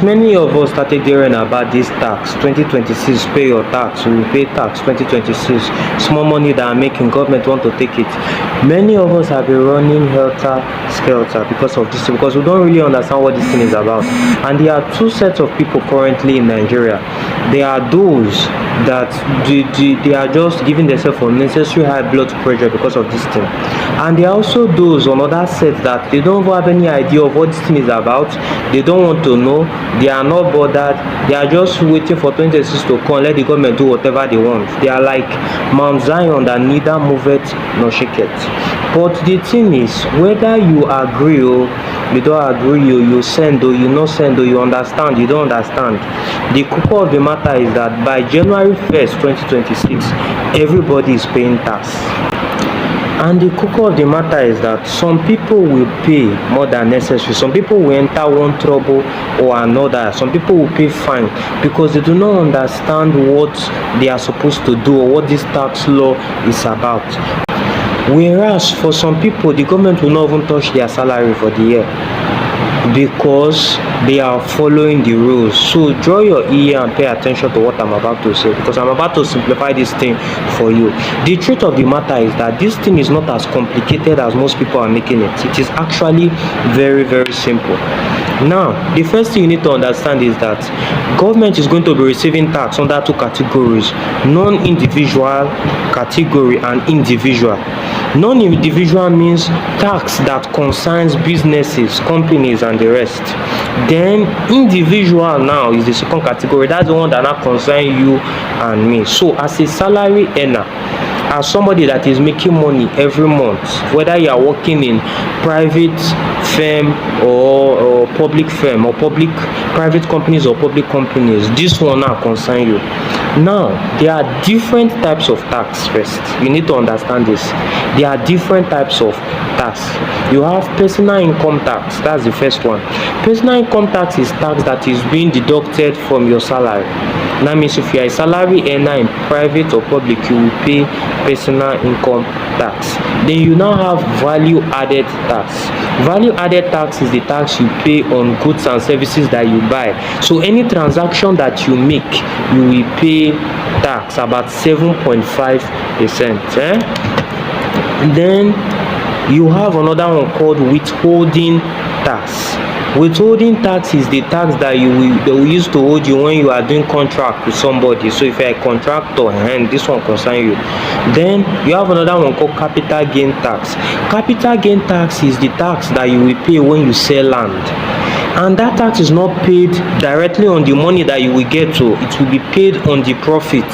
many of us started hearing about this tax 2026, pay your tax, we will pay tax 2026, small money that I'm making, government want to take it. Many of us have been running helter-skelter because of this, because we don't really understand what this thing is about. And there are two sets of people currently in Nigeria. There are those that they are just giving themselves unnecessary high blood pressure because of this thing, and there are also those on other sets that they don't have any idea of what this thing is about. They don't want to know, they are not bothered, they are just waiting for 2026 to come, let the government do whatever they want. They are like Mount Zion that neither moveth nor shaketh. But the thing is, whether you agree or you don't agree, you send or you not send, or you understand, you don't understand, the core of the matter is that by January 1st 2026 everybody is paying tax. And the core of the matter is that some people will pay more than necessary. Some people will enter one trouble or another. Some people will pay fine because they do not understand what they are supposed to do or what this tax law is about. Whereas for some people, the government will not even touch their salary for the year because they are following the rules. So draw your ear and pay attention to what I'm about to say, because I'm about to simplify this thing for you. The truth of the matter is that this thing is not as complicated as most people are making it. It is actually very, very simple. Now, the first thing you need to understand is that government is going to be receiving tax under two categories: non-individual category and individual. Non-individual means tax that concerns businesses, companies and the rest. Then individual now is the second category. That's the one that now concerns you and me. So as a salary earner, as somebody that is making money every month, whether you are working in private firm or public firm or private companies or public companies, this one now concern you. Now, there are different types of tax. First, you need to understand this. There are different types of tax. You have personal income tax. That's the first one. Personal income tax is tax that is being deducted from your salary. That means if you are a salary earner in private or public, you will pay personal income tax. Then you now have value added tax. Value added tax is the tax you pay on goods and services that you buy. So any transaction that you make, you will pay tax about 7.5%. Then you have another one called withholding tax. Withholding tax is the tax that they will use to hold you when you are doing contract with somebody. So if you are a contractor and this one concerns you. Then you have another one called capital gain tax. Capital gain tax is the tax that you will pay when you sell land. And that tax is not paid directly on the money that you will get to. It will be paid on the profit.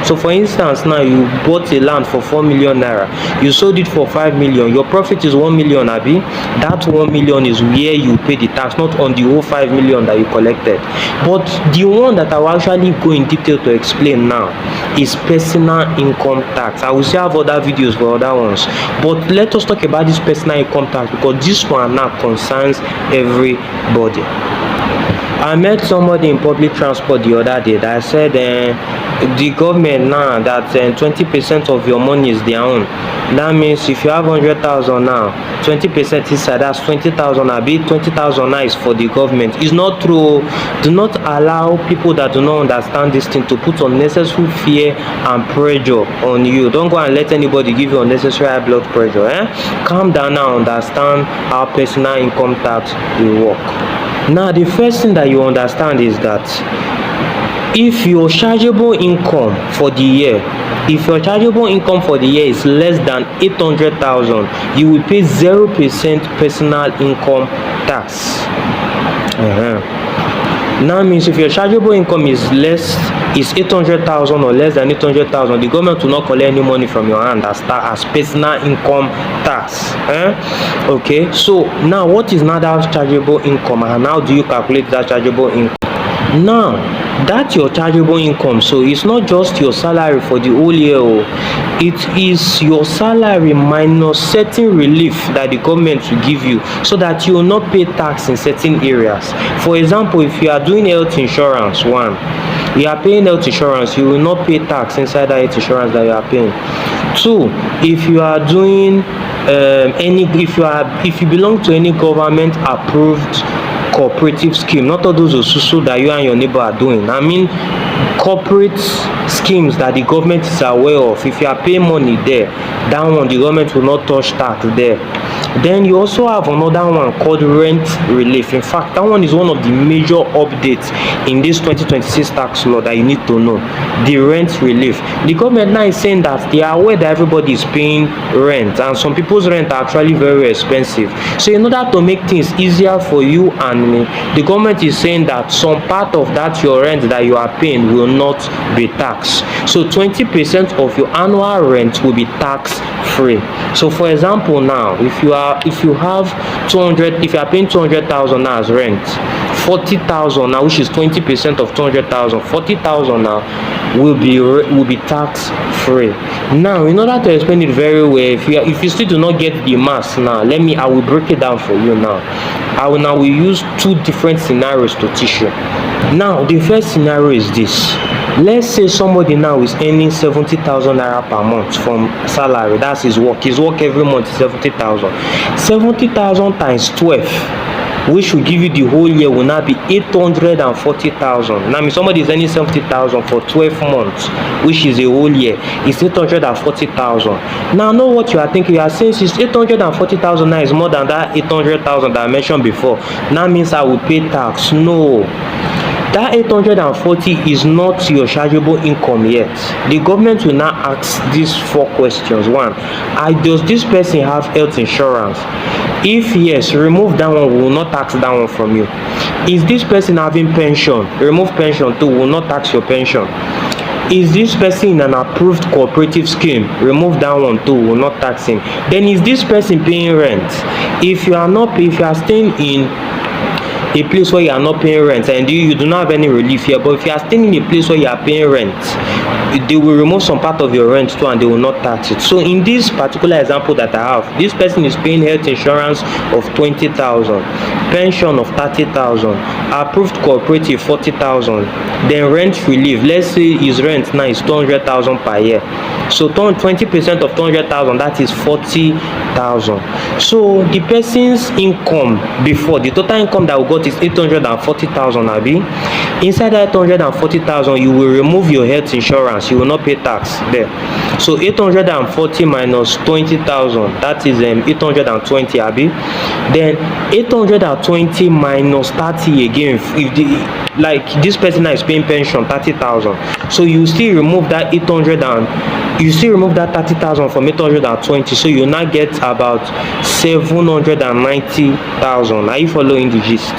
So for instance, now you bought a land for 4 million naira, you sold it for 5 million, your profit is 1 million, abi? That 1 million is where you pay the tax, not on the whole 5 million that you collected. But the one that I will actually go in detail to explain now is personal income tax. I will still have other videos for other ones, but let us talk about this personal income tax because this one now concerns everybody. I met somebody in public transport the other day that said the government now that 20% of your money is their own. That means if you have 100,000 now, 20% inside, that's 20,000. A bit 20,000 now is for the government. It's not true. Do not allow people that do not understand this thing to put unnecessary fear and pressure on you. Don't go and let anybody give you unnecessary high blood pressure. Calm down and understand how personal income tax will work. Now, the first thing that you understand is that if your chargeable income for the year, is less than 800,000, you will pay 0% personal income tax. Now means if your chargeable income is 800,000 or less than 800,000, the government will not collect any money from your hand as personal income tax. Okay, so now what is now that chargeable income, and how do you calculate that chargeable income? Now that's your chargeable income, so it's not just your salary for the whole year. It is your salary minus certain relief that the government will give you so that you will not pay tax in certain areas. For example, if you are doing health insurance, you are paying health insurance, you will not pay tax inside that health insurance that you are paying. 2, if you are doing if you belong to any government approved cooperative scheme, not all those osusu that you and your neighbor are doing. I mean corporate schemes that the government is aware of. If you are paying money there, that one the government will not touch tax there. Then you also have another one called rent relief. In fact, that one is one of the major updates in this 2026 tax law that you need to know. The rent relief. The government now is saying that they are aware that everybody is paying rent, and some people's rent are actually very expensive. So in order to make things easier for you and me, the government is saying that some part of that your rent that you are paying will not be taxed. So 20% of your annual rent will be tax free. So for example, now if you are if you are paying 200,000 as rent, 40,000 now, which is 20% of 200,000, 40,000 now will be tax free. Now in order to explain it very well, if you still do not get the maths now, I will break it down for you now. I will use two different scenarios to teach you. Now the first scenario is this. Let's say somebody now is earning 70,000 naira per month from salary. That's his work. His work every month is 70,000. 70,000 times 12, which will give you the whole year, will now be 840,000. Now, if somebody is earning 70,000 for 12 months, which is a whole year, it's 840,000. Now, know what you are thinking. You are saying, since 840,000 now is more than that 800,000 that I mentioned before, now means I will pay tax. No. That 840 is not your chargeable income yet. The government will now ask these 4 questions. 1, does this person have health insurance? If yes, remove that one. We will not tax that one from you. Is this person having pension? Remove pension too. We will not tax your pension. Is this person in an approved cooperative scheme? Remove that one too. We will not tax him. Then is this person paying rent? If you are staying in a place where you are not paying rent and you do not have any relief here, but if you are staying in a place where you are paying rent, they will remove some part of your rent too and they will not tax it. So in this particular example that I have, this person is paying health insurance of 20,000, pension of 30,000, approved cooperative 40,000, then rent relief. Let's say his rent now is 200,000 per year. So 20% of 200,000, that is 40,000. So the person's income before, the total income that we got is 840,000. Abi, inside that 840,000, you will remove your health insurance. You will not pay tax there. So 840 minus 20,000, that is 820. Abi, then 820 minus 30 again. If this person is paying pension 30,000, so you still remove that 30,000 from 820, so you now get about 790,000. Are you following the gist?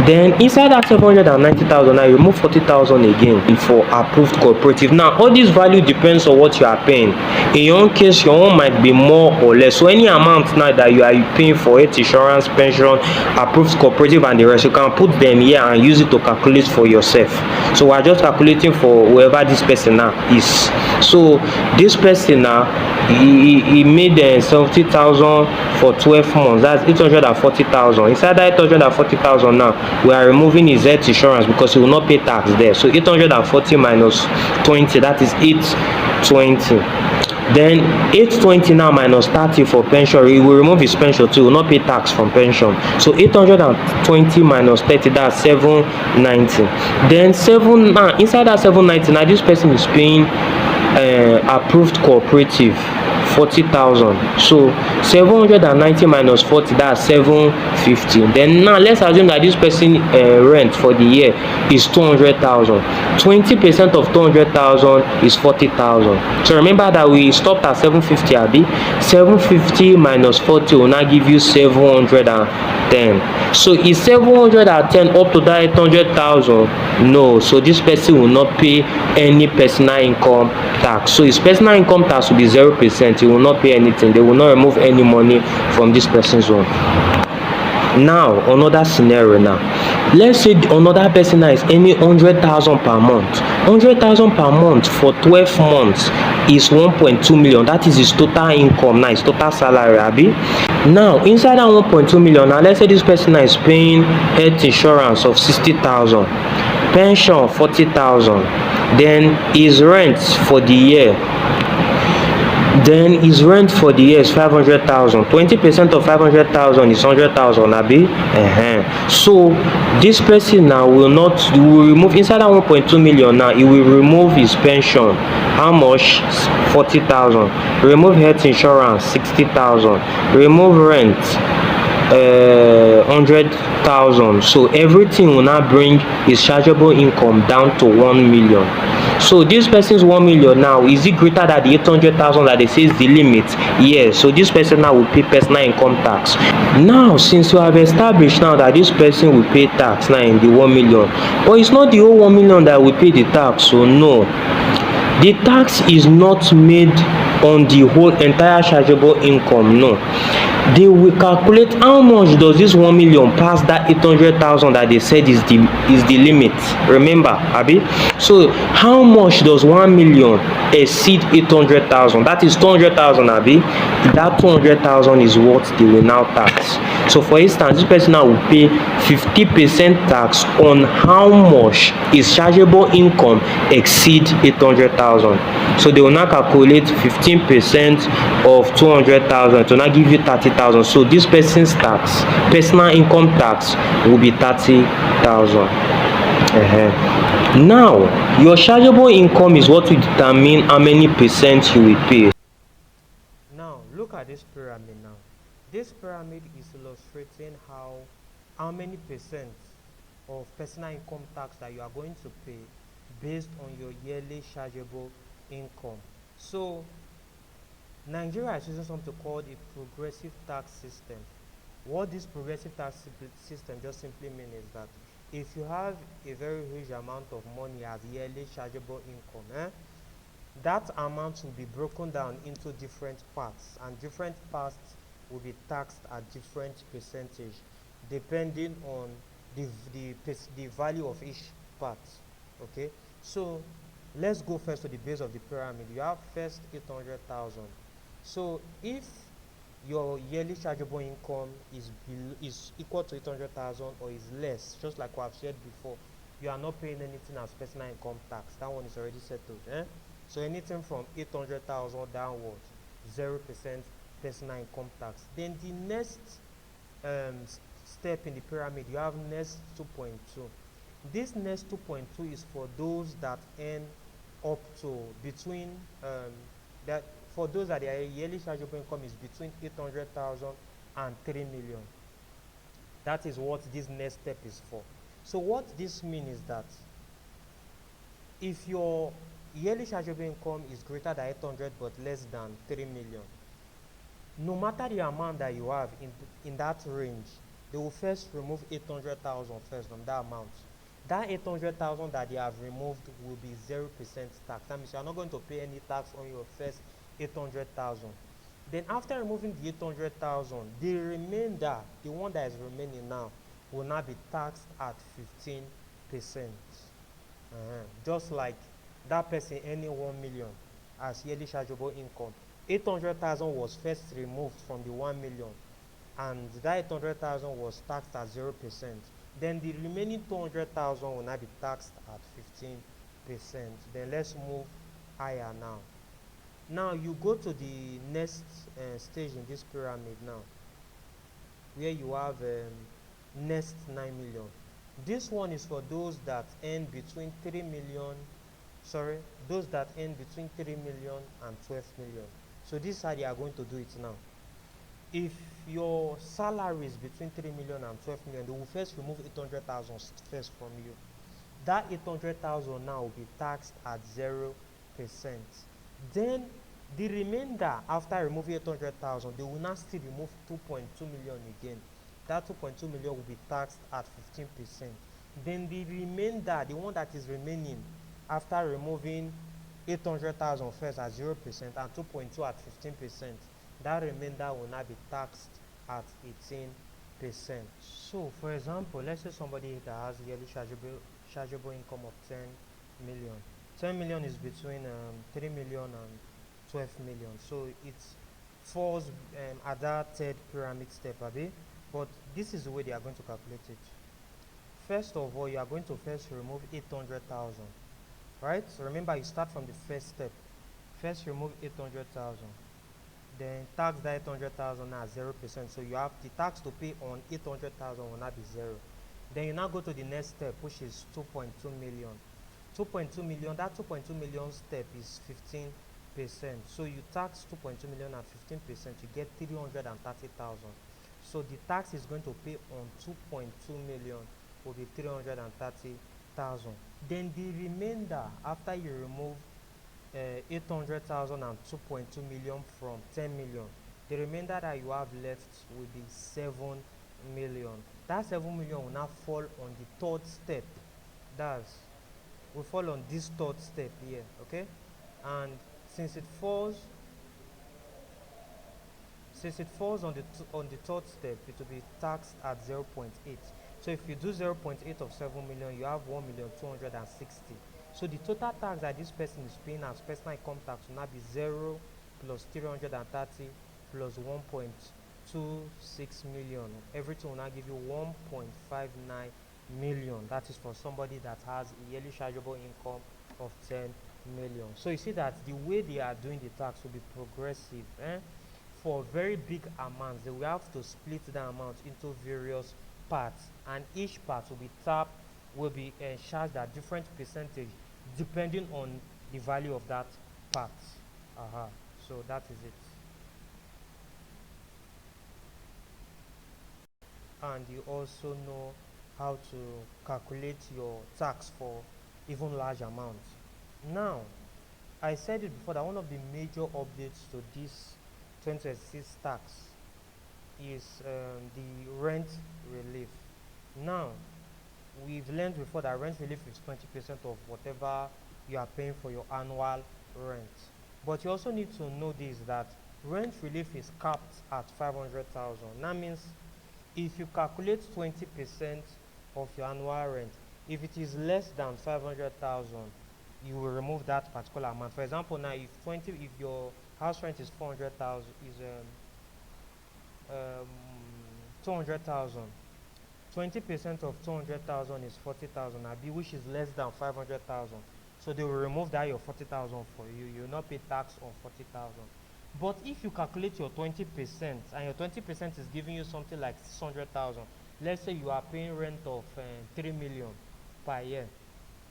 Then inside that 790,000, I remove 40,000 again for approved cooperative. Now all this value depends on what you are paying. In your own case, your own might be more or less. So any amount now that you are paying for health insurance, pension, approved cooperative and the rest, you can put them here and use it to calculate for yourself. So we are just calculating for whoever this person now is. So this person now, he made 70,000 for 12 months. That's 840,000. Inside that 840,000 now, we are removing his health insurance because he will not pay tax there. So 840 minus 20, that is 820. Then 820 now minus 30 for pension. He will remove his pension too. He will not pay tax from pension. So 820 minus 30, that's 790. Then inside that 790, now this person is paying approved cooperative 40,000. So 790 minus 40, that's 750. Then now let's assume that this person rent for the year is 200,000. 20% of 200,000 is 40,000. So remember that we stopped at 750. Abi, 750 minus 40 will now give you 710. So is 710 up to that 800,000? No. So this person will not pay any personal income tax. So his personal income tax will be 0%. He will not pay anything. They will not remove any money from this person's own. Now another scenario. Now let's say another person is earning 100,000 per month. 100,000 per month for 12 months is 1.2 million. That is his total income. Now his total salary. Abi, now inside that 1.2 million, now let's say this person is paying health insurance of 60,000, pension 40,000, then his rent for the year Then his rent for the year is 500,000. 20% of 500,000 is 100,000, abi? So this person now will remove inside that 1.2 million. Now he will remove his pension. How much? 40,000. Remove health insurance, 60,000. Remove rent, 100,000. So everything will now bring his chargeable income down to 1 million. So this person's 1 million now, is it greater than the 800,000 that they say is the limit? Yes. So this person now will pay personal income tax. Now, since you have established now that this person will pay tax now in the 1 million, but it's not the whole 1 million that will pay the tax. So no, the tax is not made on the whole entire chargeable income. No, they will calculate how much does this 1 million pass that 800,000 that they said is the limit. Remember, abi? So how much does 1 million exceed 800,000? That is 200,000, abi? That 200,000 is what they will now tax. So for instance, this person now will pay 50% tax on how much his chargeable income exceed 800,000. So they will now calculate 15% of 200,000 to now give you 30,000. So this person's tax, personal income tax, will be 30,000. Now, your chargeable income is what will determine how many percent you will pay. Now, look at this pyramid now. This pyramid is illustrating how many percent of personal income tax that you are going to pay based on your yearly chargeable income. So Nigeria is using something called a progressive tax system. What this progressive tax system just simply means is that if you have a very huge amount of money as yearly chargeable income, that amount will be broken down into different parts, and different parts will be taxed at different percentage depending on the value of each part. Okay, so let's go first to the base of the pyramid. You have first 800,000. So if your yearly chargeable income is equal to 800,000 or is less, just like what I've said before, you are not paying anything as personal income tax. That one is already settled. So anything from 800,000 downwards, 0% personal income tax. Then the next step in the pyramid, you have next 2.2. This next 2.2 is for those that earn up to between that for those that their yearly chargeable income is between 800,000 and 3 million. That is what this next step is for. So what this means is that if your yearly chargeable income is greater than 800 but less than 3 million, no matter the amount that you have in that range, they will first remove 800,000 first from that amount. That 800,000 that they have removed will be 0% tax. That means you are not going to pay any tax on your first 800,000. Then after removing the 800,000, the remainder, the one that is remaining now, will now be taxed at 15%. Just like that person earning 1 million as yearly chargeable income. 800,000 was first removed from the 1 million, and that 800,000 was taxed at 0%. Then the remaining 200,000 will now be taxed at 15%. Then let's move higher now. Now you go to the next stage in this pyramid now, where you have next 9 million. This one is for those that earn between 3 million, those that earn between 3 million and 12 million. So this is how they are going to do it now. If your salary is between 3 million and 12 million, they will first remove 800,000 first from you. That 800,000 now will be taxed at 0%. Then the remainder, after removing 800,000, they will now still remove 2.2 million again. That 2.2 million will be taxed at 15%. Then the remainder, the one that is remaining after removing 800,000 first at 0% and 2.2 at 15%, that remainder will now be taxed at 18%. So for example, let's say somebody that has yearly chargeable income of 10 million. 10 million is between 3 million and 12 million. So it falls at that third pyramid step, but this is the way they are going to calculate it. First of all, you are going to first remove 800,000, right? So remember, you start from the first step. First remove 800,000. then tax that 800,000 at 0%. So you have the tax to pay on 800,000 will not be 0. Then you now go to the next step, which is 2.2 million. 2.2 million, that 2.2 million step is 15%. So you tax 2.2 million at 15%, you get 330,000. So the tax is going to pay on 2.2 million will be 330,000. Then the remainder, after you remove 800,000 and 2.2 million from 10 million, the remainder that you have left will be 7 million. That 7 million will now fall on the third step. Will fall on this third step here, okay? And since it falls on the third step, it will be taxed at 0.8. So if you do 0.8 of 7 million, you have 1,260,000. So the total tax that this person is paying as personal income tax will now be 0 plus 330 plus 1.26 million. Everything will now give you 1.59 million. That is for somebody that has a yearly chargeable income of 10 million. So you see that the way they are doing the tax will be progressive. For very big amounts, they will have to split the amount into various parts, and each part will be charged at different percentage depending on the value of that part. So that is it. And you also know how to calculate your tax for even large amounts. Now, I said it before that one of the major updates to this 2026 tax is the rent relief. Now, we've learned before that rent relief is 20% of whatever you are paying for your annual rent. But you also need to know this, that rent relief is capped at 500,000. That means if you calculate 20% of your annual rent, if it is less than 500,000, you will remove that particular amount. For example, now if your house rent is 400,000, is 200,000. 20% of 200,000 is 40,000, which is less than 500,000. So they will remove that your 40,000 for you. You will not pay tax on 40,000. But if you calculate your 20% and your 20% is giving you something like 600,000, let's say you are paying rent of 3 million per year.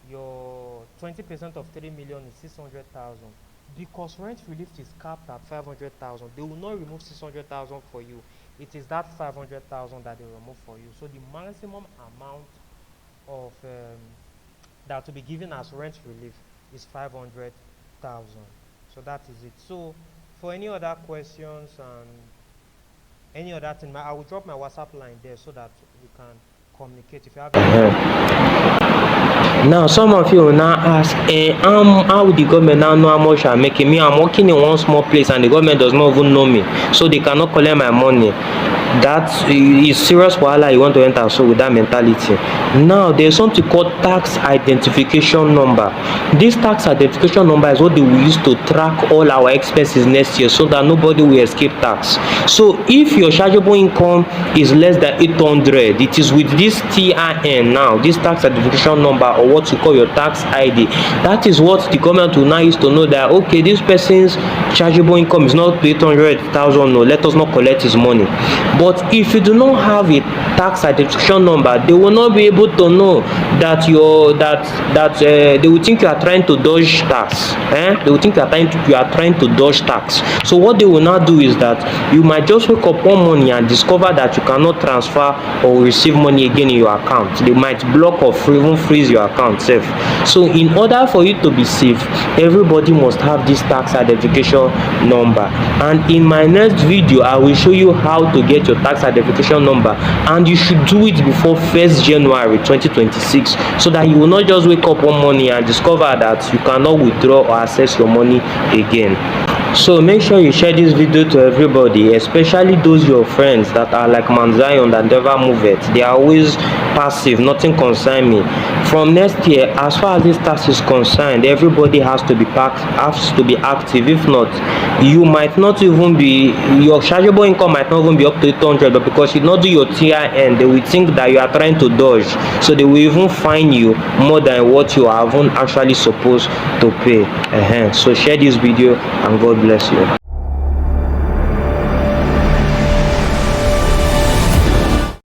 Your 20% of 3 million is 600,000. Because rent relief is capped at 500,000, they will not remove 600,000 for you. It is that 500,000 that they remove for you. So the maximum amount of that to be given as rent relief is 500,000. So that is it. So for any other questions and any other thing, I will drop my WhatsApp line there so that we can communicate if you have Now some of you will now ask, how will the government now know how much I'm making? Me, I'm working in one small place and the government does not even know me, so they cannot collect my money. That is serious wahala you want to enter so with that mentality. Now there's something called tax identification number. This tax identification number is what they will use to track all our expenses next year so that nobody will escape tax. So if your chargeable income is less than 800, it is with this TIN now, this tax identification number, or what you call your tax ID. That is what the government will now use to know that, okay, this person's chargeable income is not 800,000, no, let us not collect his money. But if you do not have a tax identification number, they will not be able to know that they will think you are trying to dodge tax. They will think you are trying to dodge tax. So what they will now do is that you might just wake up one morning and discover that you cannot transfer or receive money again in your account. They might block or even freeze your account safe. So in order for you to be safe, everybody must have this tax identification number. And in my next video, I will show you how to get your tax identification number, and you should do it before 1st January 2026 so that you will not just wake up one morning and discover that you cannot withdraw or access your money again. So make sure you share this video to everybody, especially those your friends that are like Mount Zion that never move it. They are always passive, nothing concern me. From next year, as far as this tax is concerned, everybody has to be active. If not, you might not even be, your chargeable income might not even be up to 800, but because you not do your TIN, they will think that you are trying to dodge. So they will even fine you more than what you are even actually supposed to pay. So share this video and God bless you.